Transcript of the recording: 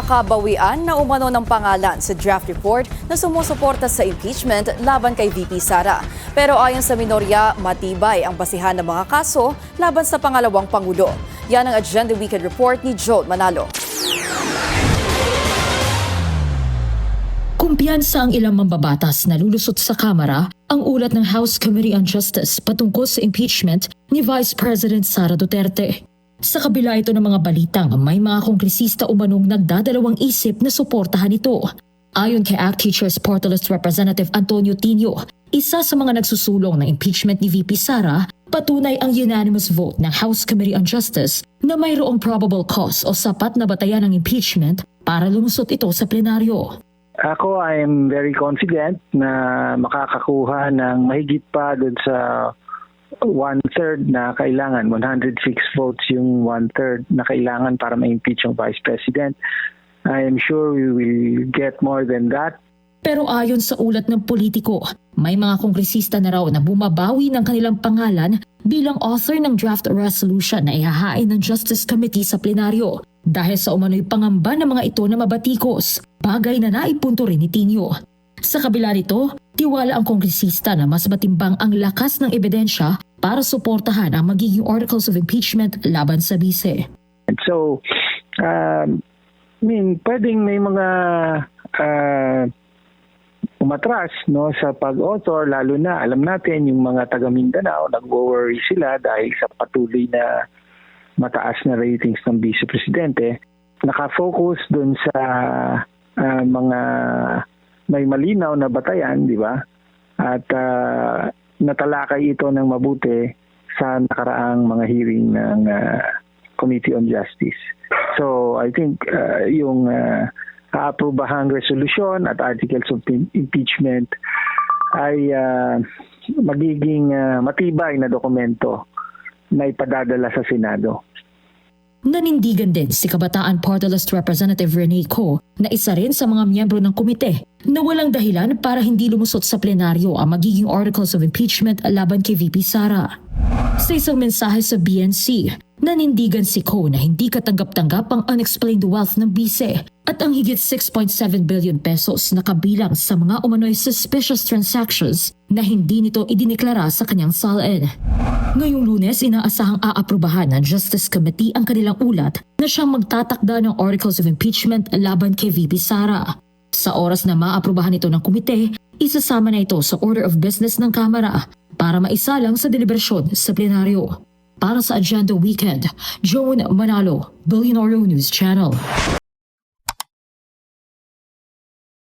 Nakabawian na umano ng pangalan sa draft report na sumusuporta sa impeachment laban kay VP Sara. Pero ayon sa minorya, matibay ang basihan ng mga kaso laban sa pangalawang Pangulo. Yan ang Agenda Weekend Report ni Joel Manalo. Kumpiyansa ang ilang mambabatas na lulusot sa Kamara ang ulat ng House Committee on Justice patungkol sa impeachment ni Vice President Sara Duterte. Sa kabila ito ng mga balitang may mga kongresista umanong nagdadalawang isip na suportahan ito. Ayon kay ACT Teachers Party List Representative Antonio Tinio, isa sa mga nagsusulong ng impeachment ni VP Sara, patunay ang unanimous vote ng House Committee on Justice na mayroong probable cause o sapat na batayan ng impeachment para lumusot ito sa plenaryo. Ako, I am very confident na makakakuha ng mahigit pa doon sa 1/3 na kailangan. 106 votes yung 1/3 na kailangan para ma-impeach yung Vice President. I am sure we will get more than that. Pero ayon sa ulat ng politiko, may mga kongresista na raw na bumabawi ng kanilang pangalan bilang author ng draft resolution na ihahain ng Justice Committee sa plenaryo dahil sa umano'y pangamba ng mga ito na mabatikos, bagay na naipunto rin ni Tinio. Sa kabila nito, tiwala ang kongresista na mas matimbang ang lakas ng ebidensya para suportahan ang magiging articles of impeachment laban sa bise. And so, pwedeng may mga umatras no, sa pag-author, lalo na alam natin yung mga taga Mindanao, nag-worry sila dahil sa patuloy na mataas na ratings ng Vice Presidente. Nakafocus dun sa mga may malinaw na batayan, di ba? At natalakay ito ng mabuti sa nakaraang mga hearing ng Committee on Justice. So I think yung aaprobahang resolution at articles of impeachment ay magiging matibay na dokumento na ipadadala sa Senado. Nanindigan din si Kabataan Party List Representative Rene Co na isa rin sa mga miyembro ng komite na walang dahilan para hindi lumusot sa plenaryo ang magiging articles of impeachment laban kay VP Sara. Sa isang mensahe sa BNC, nanindigan si Co na hindi katanggap-tanggap ang unexplained wealth ng bise at ang higit 6.7 billion pesos na kabilang sa mga umano'y suspicious transactions na hindi nito idineklara sa kanyang salin. Ngayong Lunes, inaasahang aaprubahan ng Justice Committee ang kanilang ulat na siyang magtatakda ng articles of impeachment laban kay VP Sara. Sa oras na maaprubahan ito ng komite, isasama na ito sa order of business ng Kamara para maisalang sa deliberasyon sa plenaryo. Para sa Agenda Weekend, Joan Manalo, Billionaire News Channel.